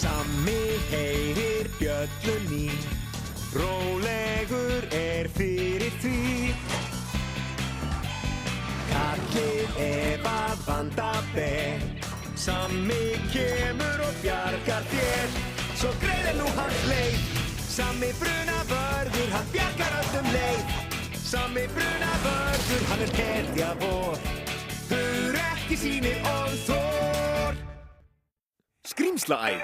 Sammi heyrir bjöllunni, rólegur fyrir því. Kallið að vanda ber, Sammi kemur og bjargar þér. Svo greiðir nú hans leið, Sammi brunavörður, hann bjargar öllum leið. Sammi brunavörður, hann hetja vor, ekki sýnir og þor. Skrímslaæði.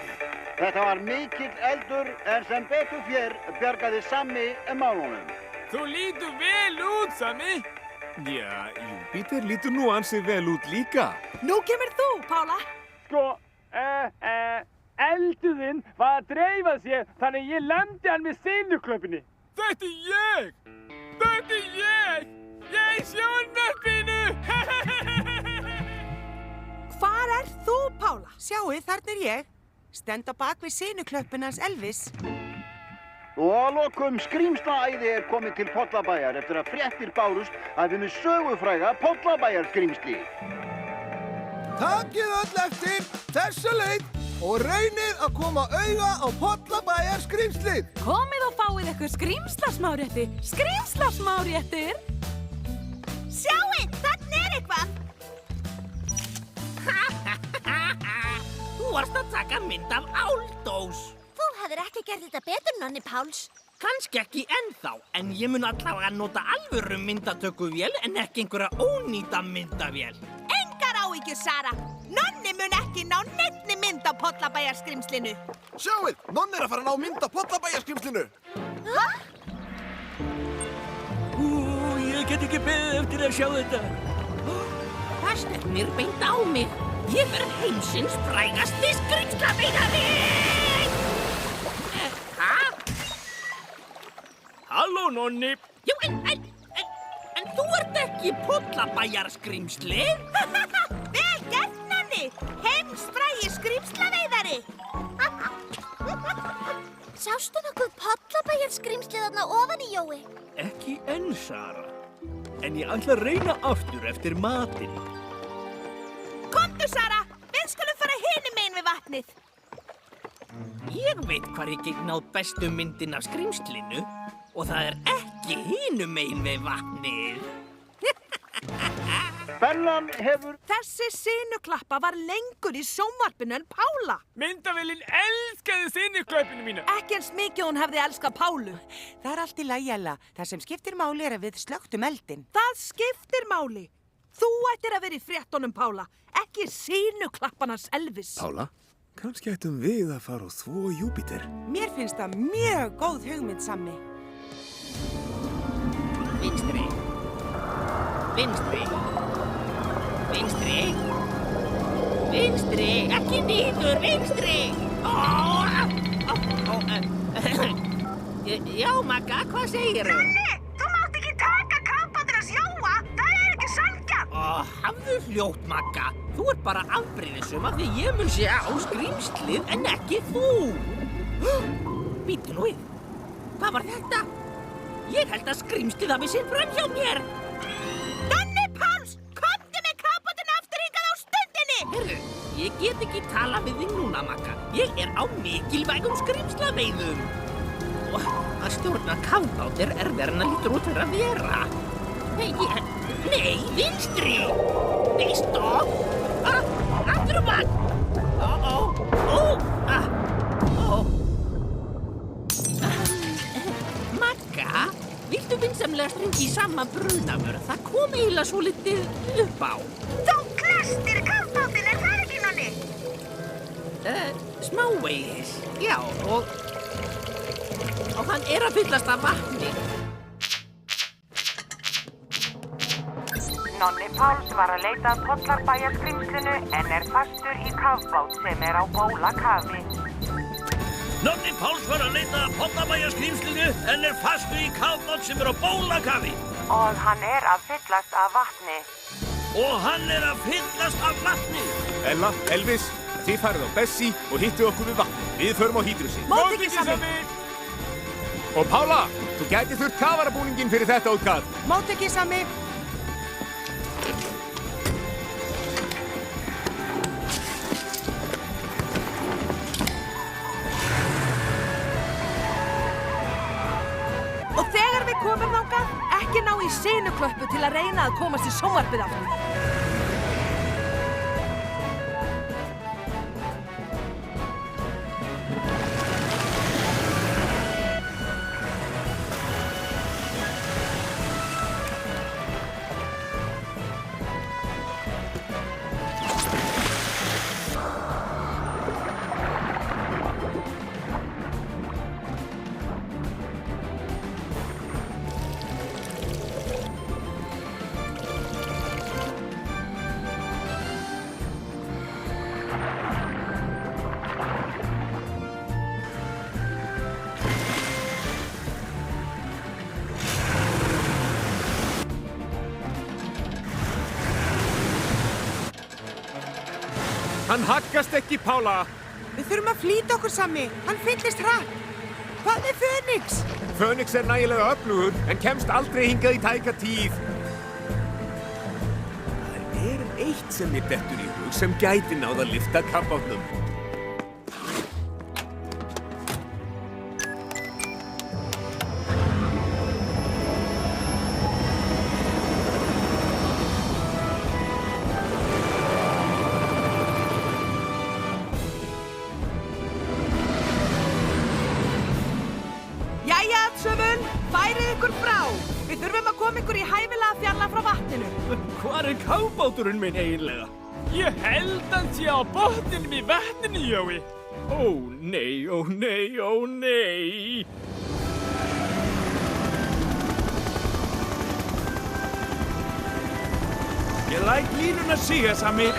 Þetta var mikill eldur en sem betur fér bjargaði Sammi málunum. Þú lítur vel út, Sammi. Já, Júpíter lítur nú ansi vel út líka. Nú kemur þú, Pála. Sko, elduðinn var að dreifa sér þannig ég lemdi hann með sinuklöpunni. Þetta er ég! Þetta er ég! Ég er sjónvarpinu! Hvar þú, Pála? Sjáið, þarna er ég. Stend á bak við sinuklöppin hans Elvis. Og að lokum skrímslaæði er komið til Pollabæjar eftir að fréttir bárust að við með sögufræga Pollabæjarskrímsli. Takið öll eftir þessa leið og reynið að koma auga á Pollabæjarskrímslið. Komið og fáið ykkur skrímslasmárétti. Skrímslasmáréttir. Sjáið, þarna er eitthvað. Þú varst að taka mynd af áldós. Þú hefðir ekki gert þetta betur, Nonni Páls. Kannski ekki ennþá, en ég mun allavega nota alvöru myndatökuvél en ekki einhverja ónýta myndavél. Engar áhyggjur, Sara. Nonni mun ekki ná neinni mynd á Pollabæjarskrímslinu. Sjáið, Nonni er að fara að ná mynd á Pollabæjarskrímslinu. Ég get ekki beðið eftir að sjá þetta. Það stefnir beint á mig. Ég verð heimsins frægasti skrímslaveidari! Halló, Nonni. Jú, en þú ert ekki Pollabæjarskrímsli? Vel gert, Nonni. Heimsfrægi skrímslaveiðari. Sástu nokkuð Pollabæjarskrímslið þarna ofan í, Jói? Ekki enn, Sara. En ég ætla að reyna aftur eftir matinn. Komdu, Sara. Við skulum fara hinum megin við vatnið. Ég veit hvar ég get náð bestu myndin af skrímslinu og það er ekki hinum megin við vatnið. Bellan hefur... Þessi sinuklappa var lengur í sjónvarpinu en Pála. Myndavélinn elskaði sinuklöpunni mína. Ekki eins mikið hún hefði elskað Pálu. Það er allt í lagi, Ella. Það sem skiptir máli er að við slökktum eldinn. Það skiptir máli. Þú ættir að vera í fréttunum, Pála. Ekki sinuklappanars Elvis. Pála, kannski ættum við að fara og þvo Júpíter. Mér finnst það mjög góð hugmynd, Sammi. Vinstri. Vinstri. Vinstri. Vinstri. Ekki niður, vinstri. Já, Magga, hvað segirðu? Nonni, þú mátt ekki taka kápáttur að sjóa. Það er ekki sanngjarnt. Hafðu hljótt, Magga. Þú ert bara afbrýðisum af því ég mun sjá skrímslið en ekki þú. Bíddu nú við. Hvað var þetta? Ég held að skrímslið hafi séð fram hjá mér. Nonni Páls, komdu með kápátturinn aftur hingað á stundinni. Herru, ég get ekki tala við þig núna, Magga. Ég er á mikilvægum skrímslaveiðum. Og að stjórna kafbátur er verið en að lítur út fyrir að vera. Nei, vinstri. Nei, stopp. Aftur og bak. Magga, viltu vinsamlega strengi í sama brunavörð? Það kom eiginlega svo litið upp á. Þú klestir kafbátinn, er það ekki, Nonni? Smávegis, já, og hann er að fyllast af vatni. Nonni Páls var að leita að Pollabæjarskrímslinu en er fastur í kafbát sem er á Bólakafi. Nonni Páls var að leita að Pollabæjarskrímslinu en er fastur í kafbát sem er á Bólakafi. Og hann er að fyllast af vatni. Ella, Elvis, þið farið á Bessie og hittu okkur við vatn. Við förum á Hídrusi. Mátt ekki, Sammi. Og Pála, þú gæti þurft kafarabúninginn fyrir þetta útkall. Mátt ekki, Sammi. ekki ná í sinuklöppu til að reyna að komast í sjónvarpið aftur. Hann haggast ekki, Pála. Við þurfum að flýta okkur, Sammi. Hann fyllist hratt. Hvað er Fönix? Fönix er nægilega öflugur, en kemst aldrei hingað í tæka tíð. Það er eitt sem mér dettur í hug sem gæti náð að lyfta kafbátnum. Jæja, atsöfun, færið ykkur frá. Við þurfum að koma ykkur í hæfilega fjalla frá vatninu. Hvar er kafbáturinn minn eiginlega? Ég held hann sé á botninum í vatninu, Jói. Ó nei, ó nei, ó nei. Ég læt línuna síga, Sammi.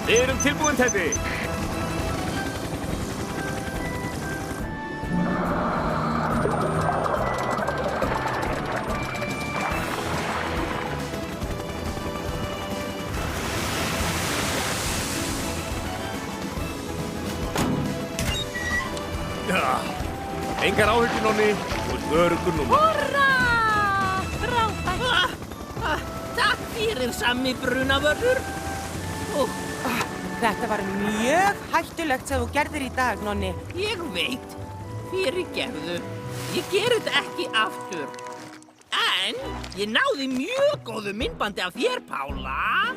Við erum tilbúin, Teddy. Engar áhyggjur, Nonni. Þú ert öruggur núna. Húrra! Frábært! Takk fyrir, Sammi brunavörður. Þetta var mjög hættulegt sem þú gerðir í dag, Nonni. Ég veit, fyrirgefðu. Ég geri þetta ekki aftur. En ég náði mjög góðu myndbandi af þér, Pála.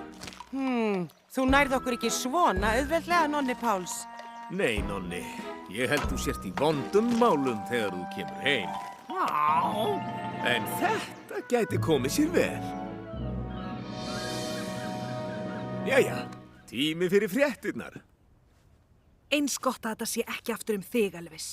Þú nærð okkur ekki svona auðveldlega, Nonni Páls. Nei, Nonni. Ég held þú sért í vondum málum þegar þú kemur heim. Já. En þetta gæti komið sér vel. Jæja, tími fyrir fréttirnar. Eins gott að þetta sé ekki aftur þig, Elvis.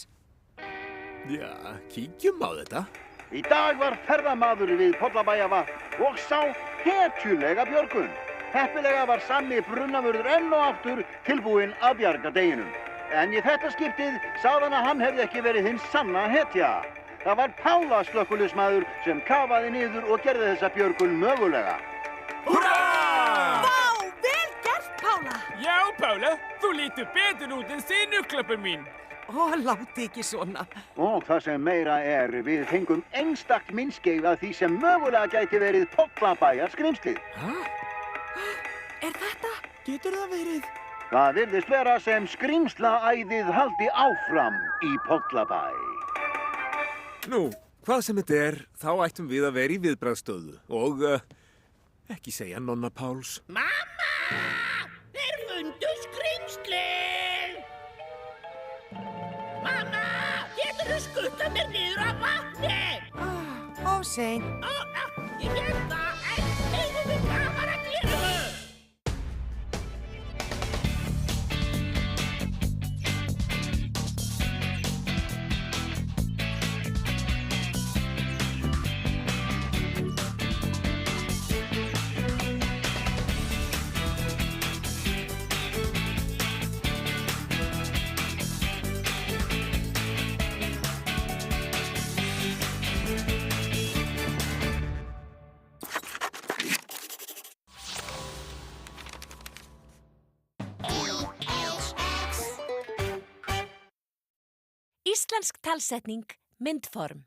Já, kíkjum á þetta. Í dag var ferðamaður við Pollabæjarvatn og sá hetjulega björgun. Heppilega var Sammi brunavörður enn og aftur tilbúinn að bjarga deginum. En í þetta skiptið sagði hann að hann hefði ekki verið hinn sanna hetja. Það var Pála slökkviliðsmaður sem kafaði niður og gerði þessa björgun mögulega. Húrra! Vá, vel gert, Pála! Já, Pála, þú lítur betur út en sinuklöppur mín. Láti ekki svona. Og það sem meira er, við fengum einstakt myndskeið af því sem mögulega gæti verið Pollabæjarskrímslið. Er þetta? Getur það verið? Það virðist vera sem skrímslaæðið haldi áfram í Pollabæ. Nú, hvað sem þetta er, þá ættum við að vera í viðbragðsstöðu og ekki segja Nonna Páls. Mamma! Þeir fundu skrímslið! Mamma! Geturðu skuttað mér niður af vatni? Of seint. Ég get það, en eigum við gaman að gera þau? Íslensk talsetning, myndform.